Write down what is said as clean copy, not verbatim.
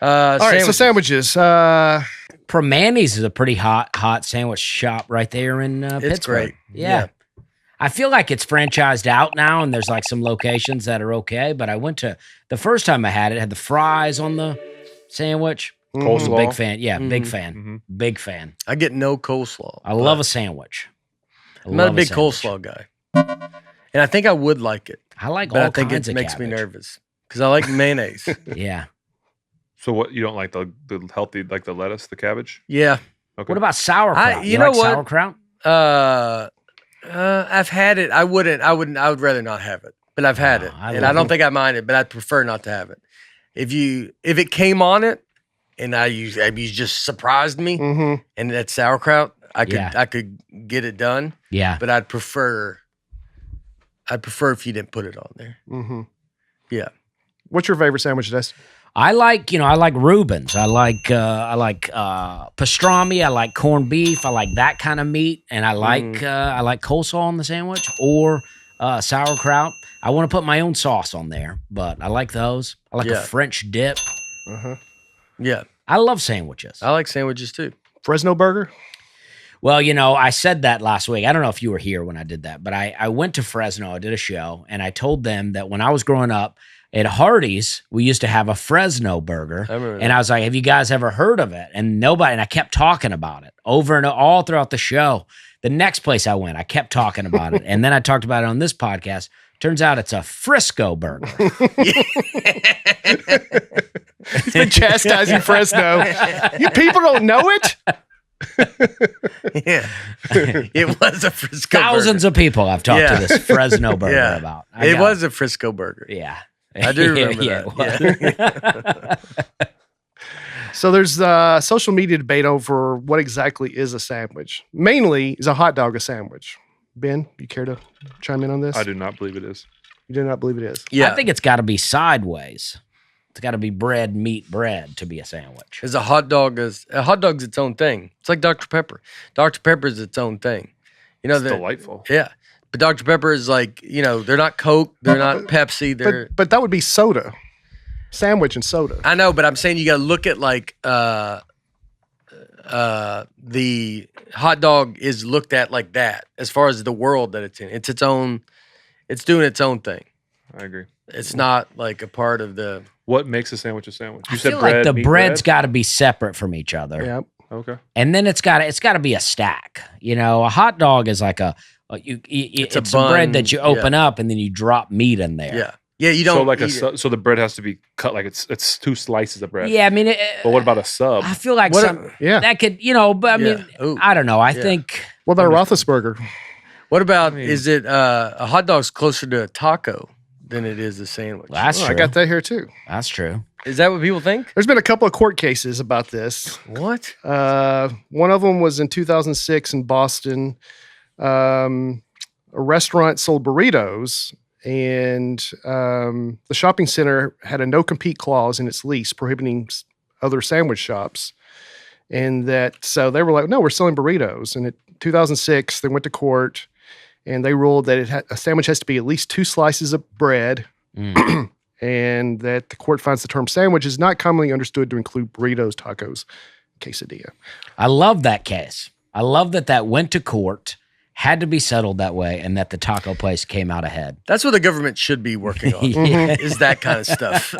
All right, so sandwiches. Primanti's is a pretty hot sandwich shop right there in Pittsburgh. It's great. Yeah. I feel like it's franchised out now, and there's like some locations that are okay. But I went to the first time I had it, had the fries on the sandwich. Coleslaw. Big fan. Yeah, big fan. Big fan. I get no coleslaw. I love a sandwich. I'm not a big coleslaw guy, and I think I would like it. I like but all I think kinds it of makes me cabbage. nervous because I like mayonnaise. Yeah. So what, you don't like the healthy, like the lettuce, the cabbage? Yeah. Okay. What about sauerkraut? You know like what? Sauerkraut? I've had it. I would rather not have it, but I've had it, and I don't think I mind it, but I'd prefer not to have it. If it came on it, and you just surprised me, and that sauerkraut, I could get it done. Yeah, but I'd prefer if you didn't put it on there. Yeah. What's your favorite sandwich, Des? I like Reuben's. I like pastrami. I like corned beef. I like that kind of meat, and I like coleslaw on the sandwich or sauerkraut. I want to put my own sauce on there, but I like those. I like a French dip. Yeah, I love sandwiches. I like sandwiches too. Fresno burger. Well, I said that last week. I don't know if you were here when I did that, but I went to Fresno. I did a show, and I told them that when I was growing up, at Hardee's, we used to have a Fresno burger, and I was like, have you guys ever heard of it? And nobody, and I kept talking about it over and all throughout the show. The next place I went, I kept talking about it, and then I talked about it on this podcast. Turns out it's a Frisco burger. He's been chastising Fresno. You people don't know it? Yeah. It was a Frisco Thousands burger. of people I've talked to this Fresno burger about. It was a Frisco burger. Yeah. I do remember that. Yeah. So there's social media debate over what exactly is a sandwich. Mainly, is a hot dog a sandwich? Ben, you care to chime in on this? I do not believe it is. You do not believe it is? Yeah. I think it's got to be sideways. It's got to be meat bread to be a sandwich. Because a hot dog's its own thing. It's like Dr. Pepper. Dr. Pepper is its own thing. It's delightful. Yeah. But Dr. Pepper is like, they're not Coke, they're not Pepsi, but that would be soda. Sandwich and soda. I know, but I'm saying you got to look at like the hot dog is looked at like that as far as the world that it's in. It's doing its own thing. I agree. It's not like a part of the. What makes a sandwich a sandwich? You I said feel bread, like the meat, bread's bread? got to be separate from each other. Yeah. Okay. And then it's got to be a stack. A hot dog is like it's a bun, bread that you open up and then you drop meat in there. Yeah. Yeah, you don't. So like so the bread has to be cut like it's two slices of bread. Yeah, I mean. But what about a sub? I feel like that could, but I mean, I don't know. I think. What about a Roethlisberger? What about, is it a hot dog's closer to a taco than it is a sandwich? Well, that's true. I got that here too. That's true. Is that what people think? There's been a couple of court cases about this. What? One of them was in 2006 in Boston. A restaurant sold burritos, and the shopping center had a no-compete clause in its lease prohibiting other sandwich shops. And so they were like, no, we're selling burritos. And in 2006, they went to court, and they ruled that a sandwich has to be at least 2 slices of bread, and that the court finds the term sandwich is not commonly understood to include burritos, tacos, quesadilla. I love that case. I love that went to court, had to be settled that way, and that the taco place came out ahead. That's what the government should be working on, is that kind of stuff.